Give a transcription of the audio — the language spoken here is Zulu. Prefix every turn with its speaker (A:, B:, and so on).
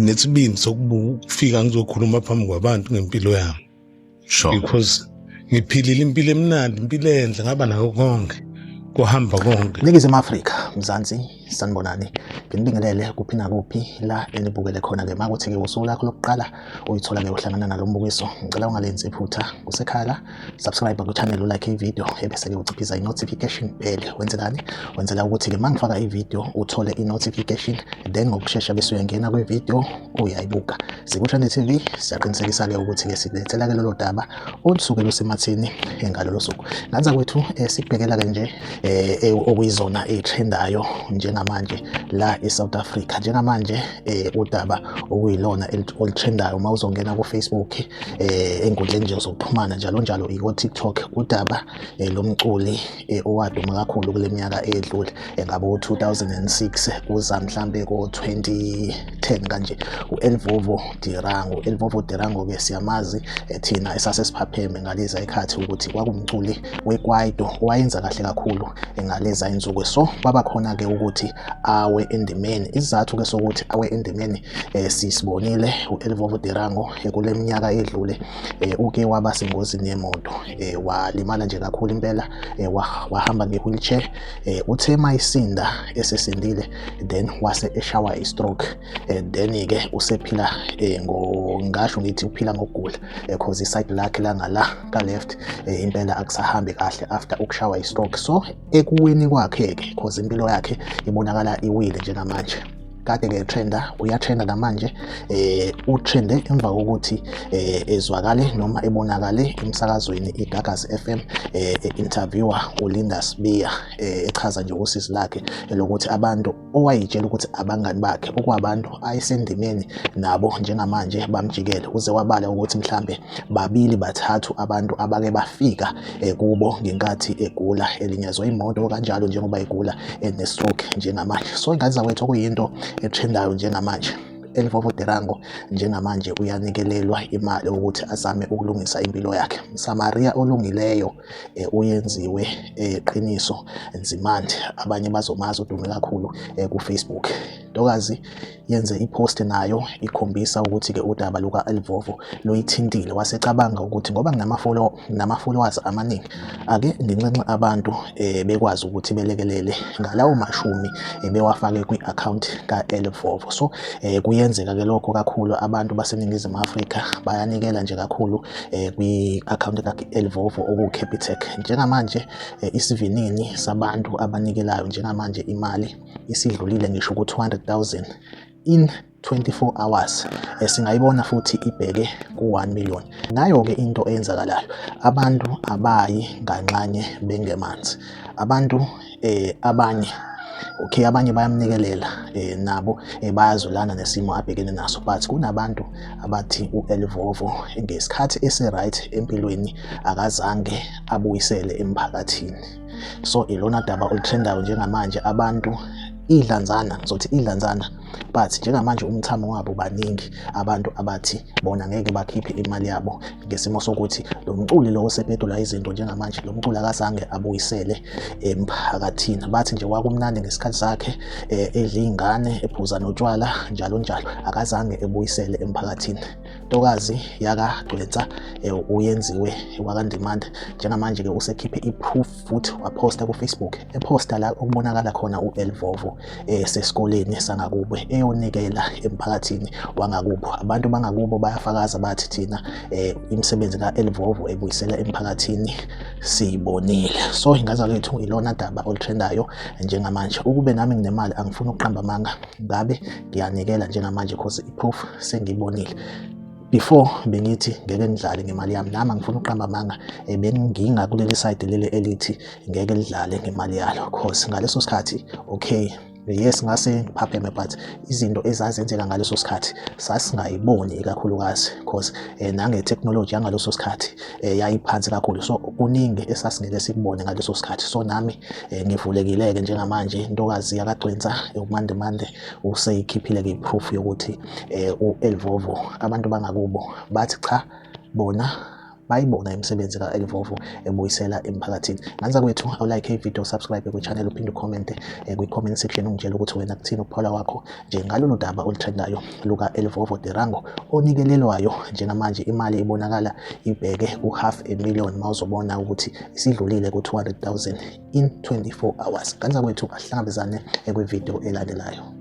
A: nesibindi sokufika ngizokhuluma phambi kwabantu ngempilo yami.
B: Sure.
A: Because ngiphilile impilo emnandi, impilo enhle, ngaba nakho konke kuhamba konke.
C: Ningizimu Afrika, Mzansi, sanibonani. Nginibingelele kuphi nakuphi la enibukele khona-ke. Makuthi-ke usuku lakho lokuqala uyithola-ke uhlangana nalo mbukiso, ngicela ungalenzi iphutha kusekhala, subscribe ku-channel, ulike ivideo, ebese-ke uciphiza i-notification bell. Wenzelani? Wenzela ukuthi-ke uma ngifaka ivideo uthole i-notification, then ngokushesha bese uyangena kwivideo uyayibuka. SikuChannel TV siyaqinisekisa-ke ukuthi-ke sikulethela-ke lolo daba olusuke lusematheni ngalolo suku. Nganza kwethu sikubhekela-ke nje okuyizona ey'trendayo njengamanje la eSouth Africa. Njengamanje udaba okuyilona olutrendayo uma uzongena ku-Facebook, ey'nkundleni nje zokuxhumana njalo njalo, iko-TikTok, udaba lomculi owaduma kakhulu kule minyaka edlule, ngabe u-2006 kuza mhlambe ko-2010 kanje, u-Elvovo Dirango. U-Elvovo Dirango-ke siyamazi thina esasesiphapheme ngalezi ayikhathi ukuthi kwakumculi we-kwaito owayenza kahle kakhulu ngalezi ayinsuku. So kwaba khona-ke ukuthi awe endimeni. Isizathu-ke sokuthi awe endimeni sisibonile u-Elvovo Dirango kule minyaka edlule uke waba sengozini yemoto, walimala nje kakhulu impela, wahamba nge-wheelchair. Uthe mayisinda esesindile then wase eshawa i-stroke, then-ke usephila ngasho ngithi uphila ngokugula because iside lakhe langala ka-left impela akusahambi kahle after ukushawa i-stroke. So ekuweni kwakhe-ke because impilo yakhe ibonakala iwile njengamanje. Kade-ke uyatrenda namanje, utrende emva kokuthi ezwakale noma ebonakale emsakazweni iGagasi FM interviewer uLinda Sibiya echaza nje usizi lakhe lokuthi abantu owayitshela ukuthi abangani bakhe okwabantu ayesendimeni nabo njengamanje bamjikele, uze wabala ukuthi mhlambe 2-3 abantu abake bafika kubo ngenkathi egula, elinyazwa imoto kanjalo njengoba egula ne-stroke njengamanje. So ingathi zawethu kuyinto etrendayo njengamanje. Elvovo Dirango njengamanje uyanikelelwa imali ukuthi azame ukulungisa impilo yakhe. Samaria olungileyo uyenziwe Qiniso Nzimande, abanye bazomazi udume kakhulu ku-Facebook. Ntokazi yenze ipost nayo ikhombisa ukuthi-ke udaba luka Elvovo luyithintile, wasecabanga ukuthi ngoba nginama-followers amaningi ake nginxenxe abantu bekwazi ukuthi belekelele ngalawo mashumi bewafake kwi-account ka-Elvovo. So kuyenzeka-ke lokho kakhulu, abantu baseNingizimu Afrika bayanikela nje kakhulu kwi-account ka-Elvovo oku-Capitec. Njengamanje isivinini sabantu abanikelayo njengamanje imali isidlulile ngisho ku-200,000 in 24 hours. Singayibona futhi ibheke ku-1 million. Nayo-ke into eyenzakalayo, abantu abayi nganxanye bengemanzi. Abantu abanye abanye bayamnikelela nabo bayazulana nesimo abhekene naso, but kunabantu abathi u-Elvovo ngesikhathi esi-right empilweni akazange abuyisele emphakathini. So ilona daba olutrendayo njengamanje. Abantu idlanzana, ngizothi idlanzana, but njengamanje umthamo wabo baningi abantu abathi bona ngeke bakhiphe imali yabo ngesimo sokuthi lo mculi lo osephetula izinto njengamanje, lo mculi akazange abuyisele emphakathini. Bathi nje wakumnandi ngesikhathi sakhe, edla ingane, ephuza notshwala njalo njalo, akazange ebuyisele emphakathini. Ntokazi yakaGcwensa uyenziwe wakandimande. Njengamanje-ke usekhiphe i-proof futhi waposta ku-Facebook, eposta la okubonakala khona u-Elvovo sesikoleni sangakubo eyonikela emphakathini wangakubo. Abantu bangakubo bayafakaza bathi thina imisebenzi ka-Elvovo ebuyisela emphakathini siyibonile. So ingaza lethu ilona daba olutrendayo njengamanje. Ukube nami nginemali angifuni ukuqamba amanga, ngabe ngiyanikela njengamanje because i-proof sengiyibonile. Before bengithi ngeke ngidlale ngemali yami, nami angifuni ukuqamba amanga, benginga kuleli side leli elithi ngeke lidlale ngemali yalo because ngaleso sikhathi okay, yes ngase ngiphapheme, but izinto ezazenzeka ngaleso sikhathi sasingayiboni ikakhulukazi because nange-technology yangaleso sikhathi yayiphansi kakhulu. So kuningi esasingeke sikubone ngaleso sikhathi. So nami ngivulekile-ke njengamanje. Ntokazi yakaGcwensa umandemande useyikhiphile-ke i-proof yokuthi u-Elvovo abantu bangakubo bathi cha bona bayibona imisebenzi ka-Elivovo ebuyisela emphakathini. Ngaphansi kwethu awulike ivideo, subscribe ku-channel, uphinde ucommente kwi-comment section ungitshela ukuthi wena kuthini ukuphawula kwakho nje ngalolu daba oluthandayo luka-Elivovo Tirango onikelelwayo njengamanje imali ibonakala ibheke ku500,000 mawuzobona ukuthi isidlulile ku200,000 in 24 hours. Ngaphansi kwethu asihlangabezane kwivideo elandelayo.